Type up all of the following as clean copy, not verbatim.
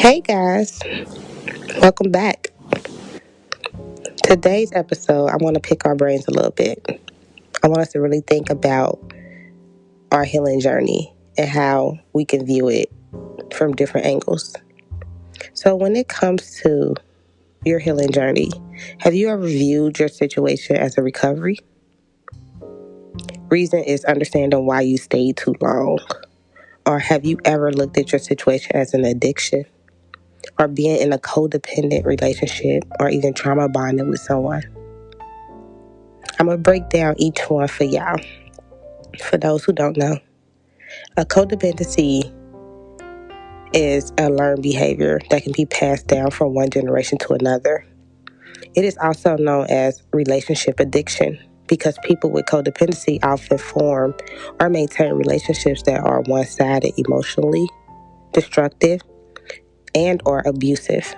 Hey guys, welcome back. Today's episode, I want to pick our brains a little bit. I want us to really think about our healing journey and how we can view it from different angles. So, when it comes to your healing journey, have you ever viewed your situation as a recovery? Reason is understanding why you stayed too long. Or have you ever looked at your situation as an addiction? Or being in a codependent relationship or even trauma bonding with someone? I'm going to break down each one for y'all. For those who don't know, a codependency is a learned behavior that can be passed down from one generation to another. It is also known as relationship addiction because people with codependency often form or maintain relationships that are one-sided, emotionally destructive, and or abusive.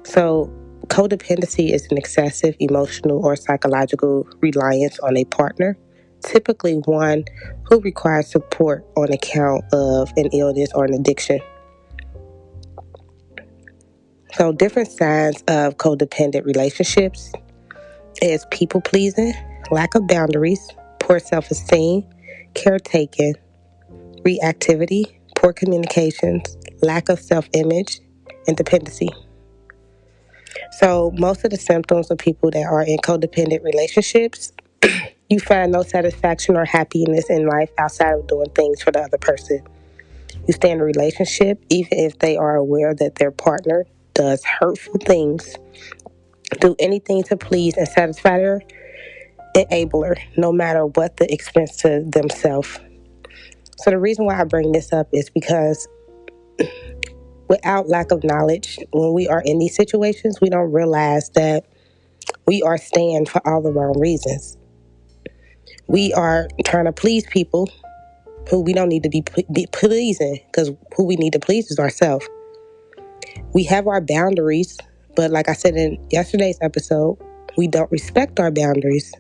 So, codependency is an excessive emotional or psychological reliance on a partner, typically one who requires support on account of an illness or an addiction. So, different signs of codependent relationships is people pleasing, lack of boundaries, poor self esteem, caretaking, reactivity, poor communications, lack of self image, and dependency. So, most of the symptoms of people that are in codependent relationships, you find no satisfaction or happiness in life outside of doing things for the other person. You stay in a relationship even if they are aware that their partner does hurtful things, do anything to please and satisfy their enabler, no matter what the expense to themselves. So the reason why I bring this up is because without lack of knowledge, when we are in these situations, we don't realize that we are staying for all the wrong reasons. We are trying to please people who we don't need to be pleasing, because who we need to please is ourselves. We have our boundaries, but like I said in yesterday's episode, we don't respect our boundaries,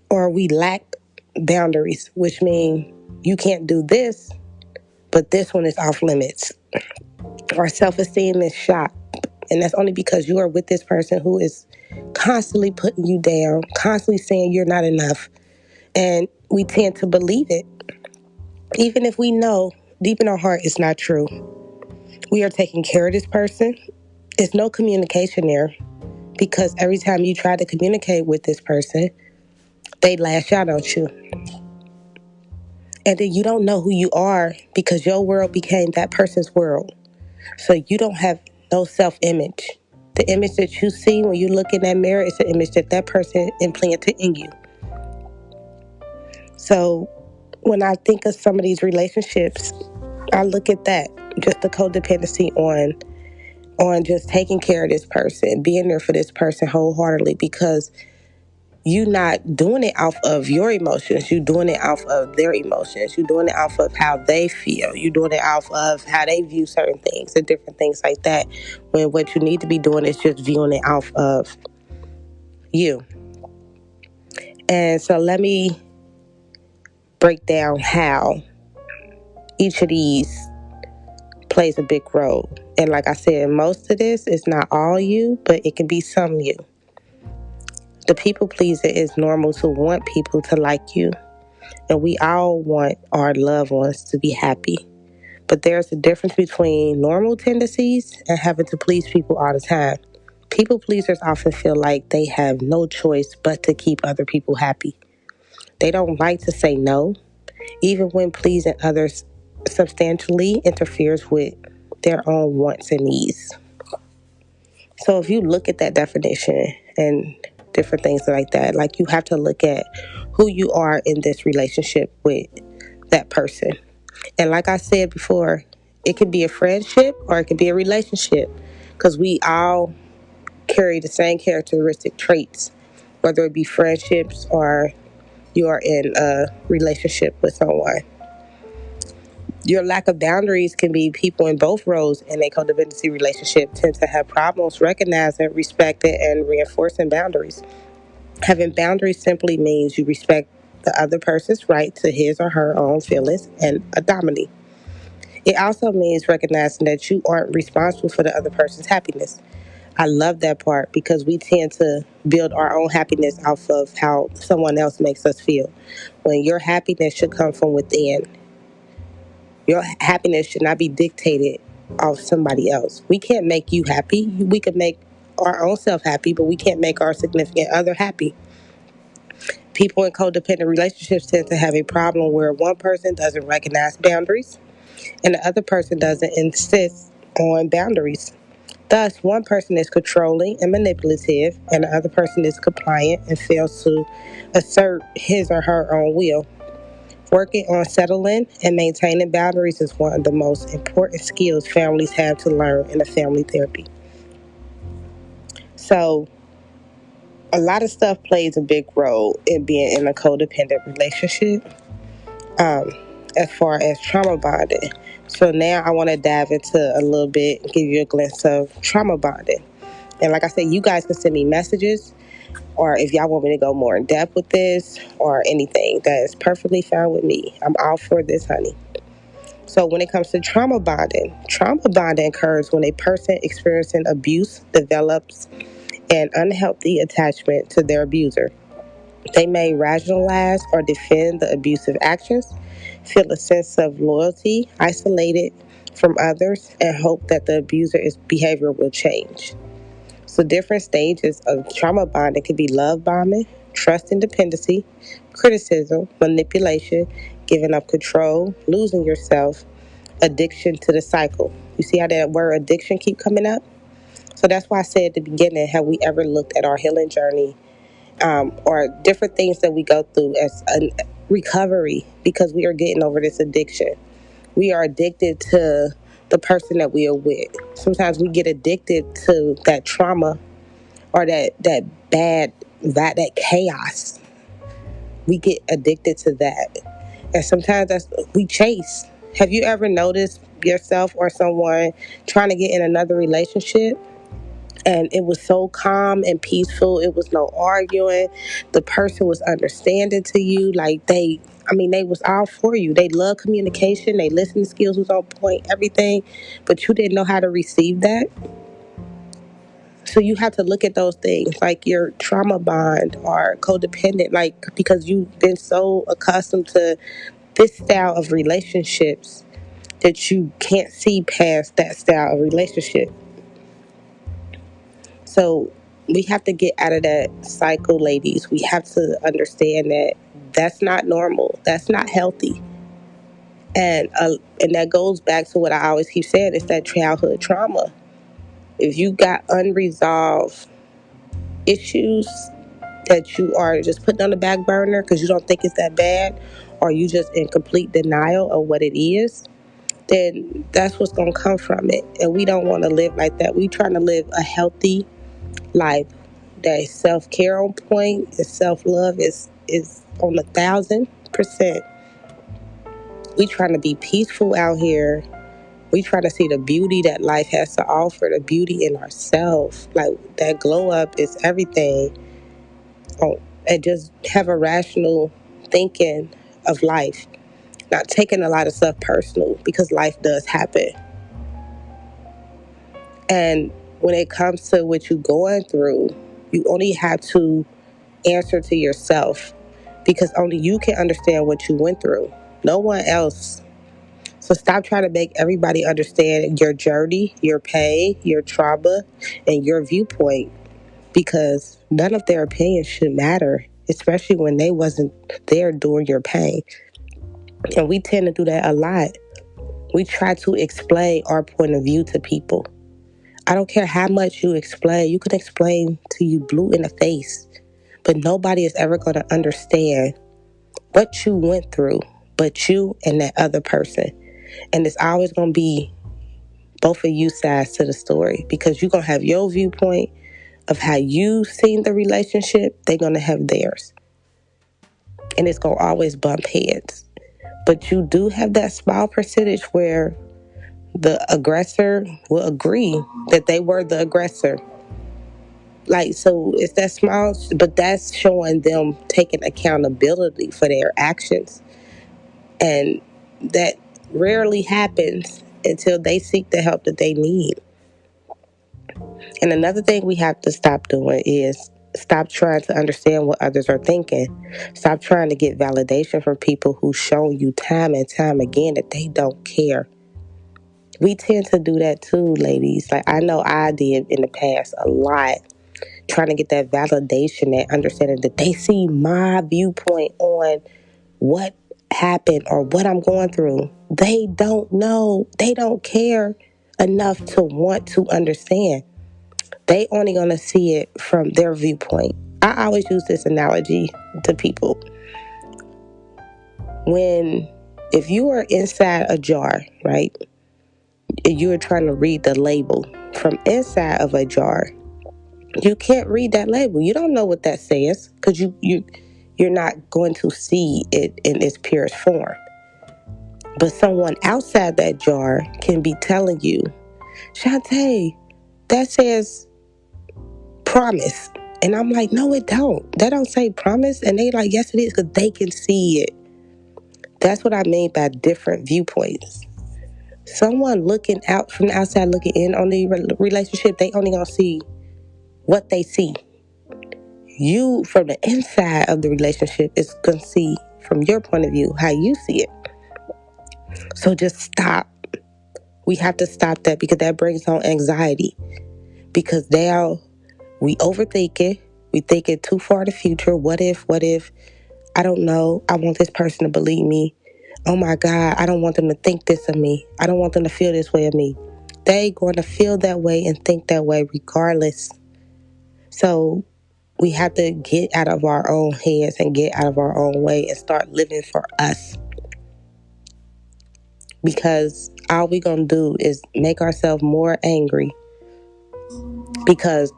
or we lack boundaries, which means you can't do this, but this one is off limits. Our self-esteem is shot, and that's only because you are with this person who is constantly putting you down, constantly saying you're not enough, and we tend to believe it, even if we know deep in our heart it's not true. We are taking care of this person. There's no communication there because every time you try to communicate with this person, they lash out on you. And then you don't know who you are because your world became that person's world. So you don't have no self-image. The image that you see when you look in that mirror is the image that that person implanted in you. So when I think of some of these relationships, I look at that, just the codependency on just taking care of this person, being there for this person wholeheartedly, because you're not doing it off of your emotions. You're doing it off of their emotions. You're doing it off of how they feel. You're doing it off of how they view certain things and different things like that. When what you need to be doing is just viewing it off of you. And so let me break down how each of these plays a big role. And like I said, most of this is not all you, but it can be some you. The people pleaser is normal to want people to like you. And we all want our loved ones to be happy. But there's a difference between normal tendencies and having to please people all the time. People pleasers often feel like they have no choice but to keep other people happy. They don't like to say no, even when pleasing others substantially interferes with their own wants and needs. So if you look at that definition and different things like that, like you have to look at who you are in this relationship with that person. And like I said before, it could be a friendship or it could be a relationship because we all carry the same characteristic traits, whether it be friendships or you are in a relationship with someone. Your lack of boundaries can be people in both roles in a codependency relationship tend to have problems recognizing, respecting, and reinforcing boundaries. Having boundaries simply means you respect the other person's right to his or her own feelings and autonomy. It also means recognizing that you aren't responsible for the other person's happiness. I love that part because we tend to build our own happiness off of how someone else makes us feel. When your happiness should come from within, your happiness should not be dictated off somebody else. We can't make you happy. We can make our own self happy, but we can't make our significant other happy. People in codependent relationships tend to have a problem where one person doesn't recognize boundaries and the other person doesn't insist on boundaries. Thus, one person is controlling and manipulative, and the other person is compliant and fails to assert his or her own will. Working on settling and maintaining boundaries is one of the most important skills families have to learn in a family therapy. So, a lot of stuff plays a big role in being in a codependent relationship, um, as far as trauma bonding. So, now I want to dive into a little bit, give you a glimpse of trauma bonding. And like I said, you guys can send me messages, or if y'all want me to go more in depth with this or anything, that is perfectly fine with me. I'm all for this, honey. So when it comes to trauma bonding occurs when a person experiencing abuse develops an unhealthy attachment to their abuser. They may rationalize or defend the abusive actions, feel a sense of loyalty, isolated from others, and hope that the abuser's behavior will change. So different stages of trauma bonding can be love bombing, trust and dependency, criticism, manipulation, giving up control, losing yourself, addiction to the cycle. You see how that word addiction keep coming up? So that's why I said at the beginning, have we ever looked at our healing journey, or different things that we go through as a recovery because we are getting over this addiction. We are addicted to the person that we are with. Sometimes we get addicted to that trauma or that chaos. We get addicted to that. And sometimes we chase. Have you ever noticed yourself or someone trying to get in another relationship and it was so calm and peaceful? It was no arguing. The person was understanding to you. Like they was all for you. They love communication. They listening skills was on point, everything. But you didn't know how to receive that. So you have to look at those things like your trauma bond or codependent, like because you've been so accustomed to this style of relationships that you can't see past that style of relationship. So we have to get out of that cycle, ladies. We have to understand that that's not normal. That's not healthy. And that goes back to what I always keep saying. It's that childhood trauma. If you got unresolved issues that you are just putting on the back burner because you don't think it's that bad, or you just in complete denial of what it is, then that's what's going to come from it. And we don't want to live like that. We trying to live a healthy life that is self-care on point, is self-love is on 1,000%. We trying to be peaceful out here. We try to see the beauty that life has to offer, the beauty in ourselves. Like that glow up is everything. Oh, and just have a rational thinking of life, not taking a lot of stuff personal because life does happen. And when it comes to what you're going through, you only have to answer to yourself because only you can understand what you went through. No one else. So stop trying to make everybody understand your journey, your pain, your trauma, and your viewpoint because none of their opinions should matter, especially when they wasn't there during your pain. And we tend to do that a lot. We try to explain our point of view to people. I don't care how much you explain. You can explain to you blue in the face, but nobody is ever going to understand what you went through but you and that other person. And it's always going to be both of you sides to the story because you're going to have your viewpoint of how you seen the relationship. They're going to have theirs. And it's going to always bump heads. But you do have that small percentage where the aggressor will agree that they were the aggressor. Like, so it's that small, but that's showing them taking accountability for their actions. And that rarely happens until they seek the help that they need. And another thing we have to stop doing is stop trying to understand what others are thinking. Stop trying to get validation from people who show you time and time again that they don't care. We tend to do that too, ladies. Like, I know I did in the past a lot, trying to get that validation, that understanding that they see my viewpoint on what happened or what I'm going through. They don't know. They don't care enough to want to understand. They only gonna see it from their viewpoint. I always use this analogy to people. When if you are inside a jar, right? You are trying to read the label from inside of a jar. You can't read that label. You don't know what that says because you're not going to see it in its purest form. But someone outside that jar can be telling you, Shantae, that says promise. And I'm like, no, it don't. That don't say promise. And they like, yes, it is, because they can see it. That's what I mean by different viewpoints. Someone looking out from the outside, looking in on the relationship, they only gonna see what they see. You, from the inside of the relationship, is gonna see from your point of view how you see it. So just stop. We have to stop that because that brings on anxiety. Because now we overthink it. We think it too far in the future. What if? What if? I don't know. I want this person to believe me. Oh my God, I don't want them to think this of me. I don't want them to feel this way of me. They going to feel that way and think that way regardless. So we have to get out of our own heads and get out of our own way and start living for us. Because all we going to do is make ourselves more angry. Because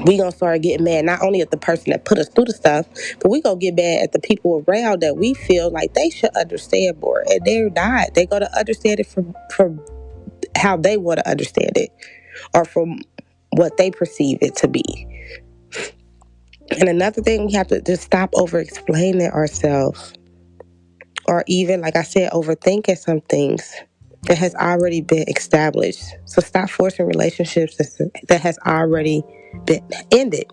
we gonna start getting mad not only at the person that put us through the stuff, but we gonna get mad at the people around that we feel like they should understand more, and they're not. They gonna understand it from how they want to understand it, or from what they perceive it to be. And another thing, we have to just stop over explaining ourselves, or even, like I said, overthinking some things that has already been established. So stop forcing relationships that has already been ended.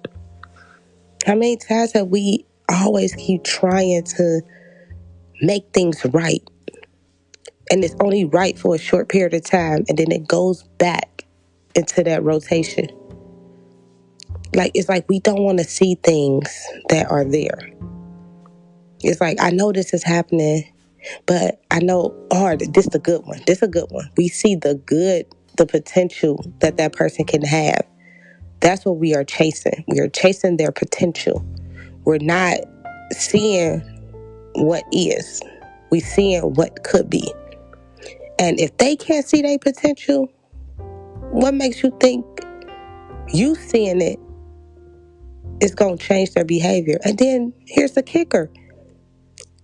How many times have we always keep trying to make things right? And it's only right for a short period of time, and then it goes back into that rotation. Like, it's like we don't want to see things that are there. It's like, I know this is happening, but I know, this is a good one. This is a good one. We see the good, the potential that that person can have. That's what we are chasing. We are chasing their potential. We're not seeing what is. We seeing what could be. And if they can't see their potential, what makes you think you seeing it is going to change their behavior? And then here's the kicker.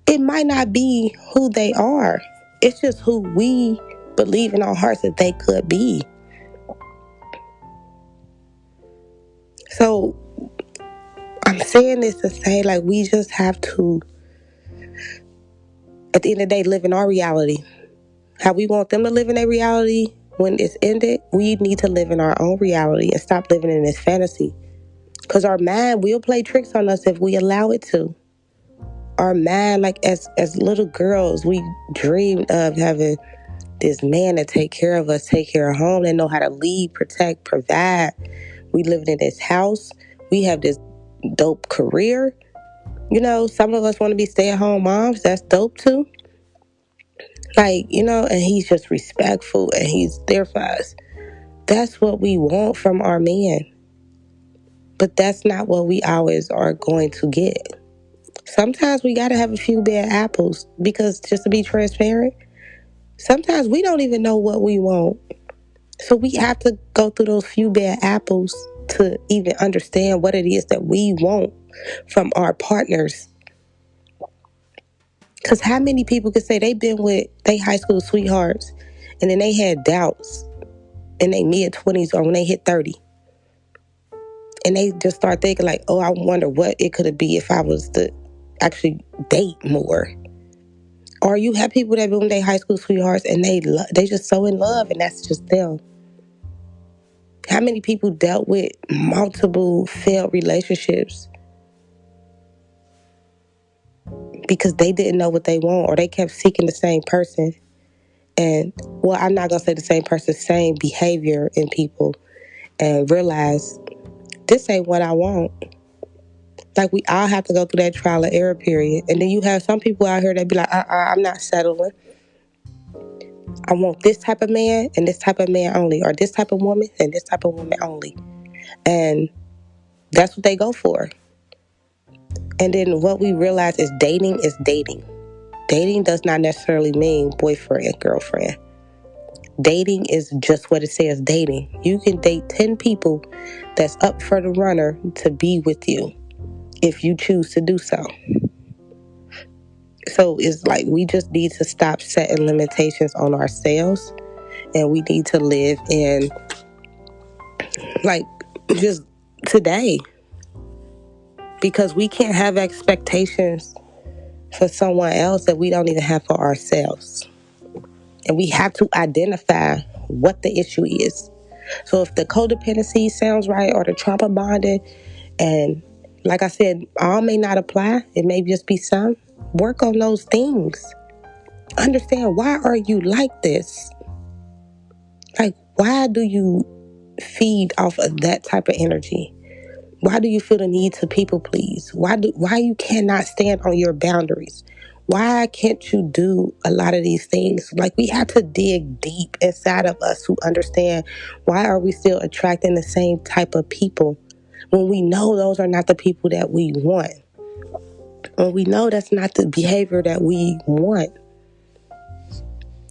It might not be who they are. It's just who we believe in our hearts that they could be. So I'm saying this to say, like, we just have to, at the end of the day, live in our reality. How we want them to live in their reality when it's ended, we need to live in our own reality and stop living in this fantasy. Because our mind will play tricks on us if we allow it to. Our mind, like as little girls, we dreamed of having this man to take care of us, take care of home, and know how to lead, protect, provide. We living in this house. We have this dope career. You know, some of us want to be stay-at-home moms. That's dope too. Like, you know, and he's just respectful and he's there for us. That's what we want from our man. But that's not what we always are going to get. Sometimes we got to have a few bad apples because, just to be transparent, sometimes we don't even know what we want. So we have to go through those few bad apples to even understand what it is that we want from our partners. Because how many people could say they've been with their high school sweethearts and then they had doubts in their mid-20s or when they hit 30? And they just start thinking like, oh, I wonder what it could be if I was to actually date more. Or you have people that been their high school sweethearts and they just so in love and that's just them. How many people dealt with multiple failed relationships because they didn't know what they want or they kept seeking the same person? And, well, I'm not going to say the same person, same behavior in people, and realize this ain't what I want. Like, we all have to go through that trial and error period. And then you have some people out here that be like, I'm not settling. I want this type of man and this type of man only, or this type of woman and this type of woman only. And that's what they go for. And then what we realize is dating is dating. Dating does not necessarily mean boyfriend, girlfriend. Dating is just what it says, dating. You can date 10 people that's up for the runner to be with you if you choose to do so. So it's like we just need to stop setting limitations on ourselves, and we need to live in, like, just today. Because we can't have expectations for someone else that we don't even have for ourselves. And we have to identify what the issue is. So if the codependency sounds right or the trauma bonding, and like I said, all may not apply, it may just be some, work on those things. Understand, why are you like this? Like, why do you feed off of that type of energy? Why do you feel the need to people please? Why you cannot stand on your boundaries? Why can't you do a lot of these things? Like, we have to dig deep inside of us to understand, why are we still attracting the same type of people when we know those are not the people that we want? When we know that's not the behavior that we want.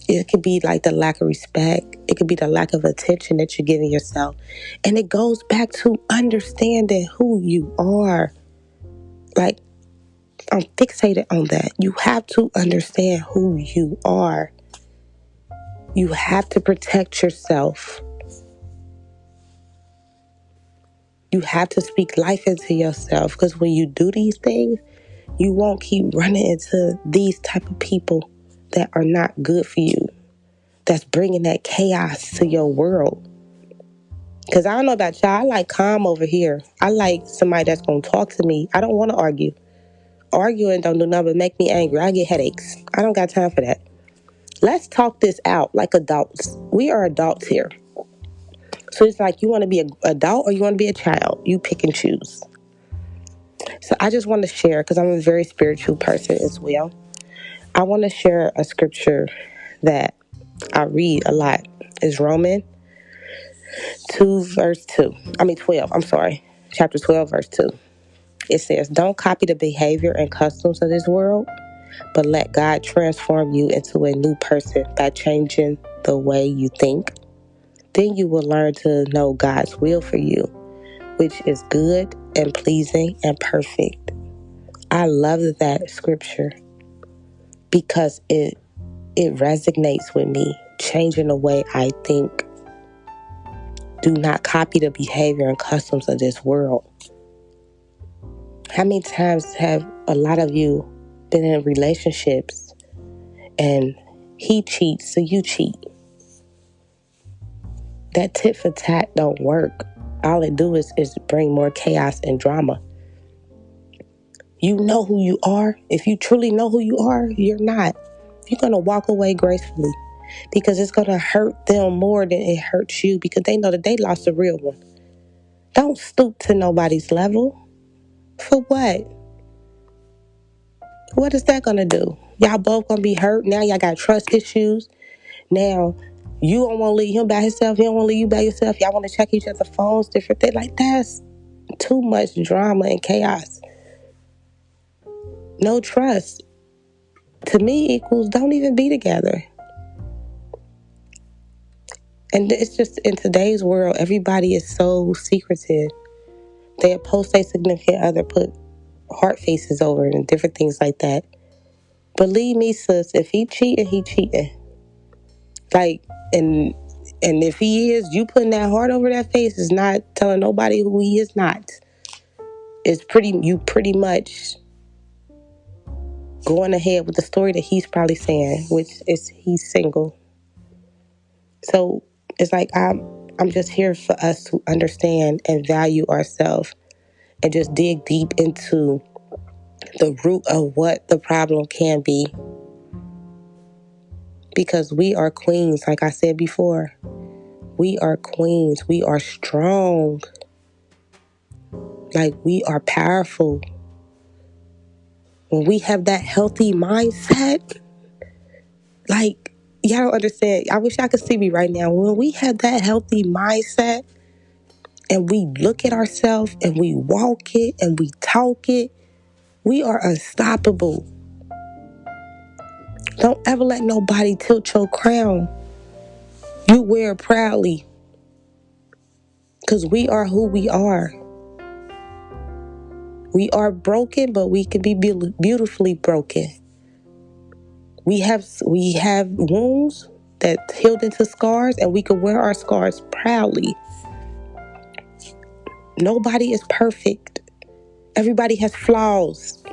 It could be like the lack of respect. It could be the lack of attention that you're giving yourself. And it goes back to understanding who you are. Like, I'm fixated on that. You have to understand who you are. You have to protect yourself. You have to speak life into yourself, because when you do these things, you won't keep running into these type of people that are not good for you, that's bringing that chaos to your world. Because I don't know about y'all, I like calm over here. I like somebody that's going to talk to me. I don't want to argue. Arguing don't do nothing but make me angry. I get headaches. I don't got time for that. Let's talk this out like adults. We are adults here. So it's like, you want to be an adult or you want to be a child. You pick and choose. So I just want to share, because I'm a very spiritual person as well. I want to share a scripture that I read a lot. It's Romans 2 verse 2. 12. I'm sorry. Chapter 12 verse 2. It says, don't copy the behavior and customs of this world, but let God transform you into a new person by changing the way you think. Then you will learn to know God's will for you, which is good and pleasing and perfect. I love that scripture because it resonates with me, changing the way I think. Do not copy the behavior and customs of this world. How many times have a lot of you been in relationships and he cheats, so you cheat? That tit for tat don't work. All it do is bring more chaos and drama. You know who you are. If you truly know who you are, you're not. You're going to walk away gracefully, because it's going to hurt them more than it hurts you, because they know that they lost a real one. Don't stoop to nobody's level. For what? What is that going to do? Y'all both going to be hurt. Now y'all got trust issues. Now you don't want to leave him by himself. He don't want to leave you by yourself. Y'all want to check each other's phones, different things. Like, that's too much drama and chaos. No trust, to me, equals don't even be together. And it's just, in today's world, everybody is so secretive. They'll post their significant other, put heart faces over it and different things like that. Believe me, sis, if he cheating, he cheating. Like, and if he is, you putting that heart over that face is not telling nobody who he is not. You pretty much going ahead with the story that he's probably saying, which is he's single. So it's like I'm just here for us to understand and value ourselves and just dig deep into the root of what the problem can be. Because we are queens, like I said before. We are queens. We are strong. Like, we are powerful. When we have that healthy mindset, like, y'all don't understand. I wish y'all could see me right now. When we have that healthy mindset and we look at ourselves and we walk it and we talk it, we are unstoppable. Don't ever let nobody tilt your crown. You wear it proudly. Because we are who we are. We are broken, but we can be beautifully broken. We have wounds that healed into scars, and we can wear our scars proudly. Nobody is perfect. Everybody has flaws.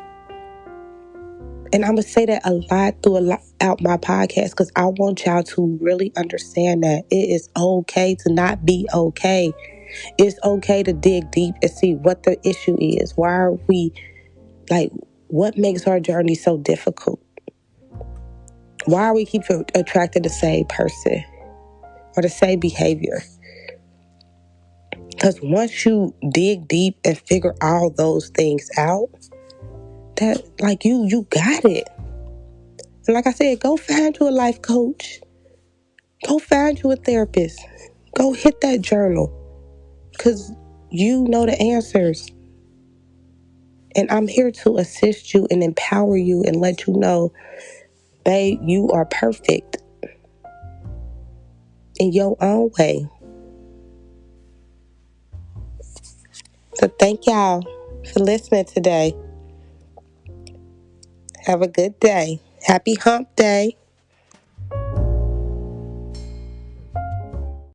And I'm going to say that a lot throughout my podcast because I want y'all to really understand that it is okay to not be okay. It's okay to dig deep and see what the issue is. Why are we, like, what makes our journey so difficult? Why are we keep attracting the same person or the same behavior? Because once you dig deep and figure all those things out, that, like, you got it. And like I said, go find you a life coach. Go find you a therapist. Go hit that journal. Because you know the answers. And I'm here to assist you and empower you and let you know, babe, you are perfect in your own way. So thank y'all for listening today. Have a good day. Happy hump day.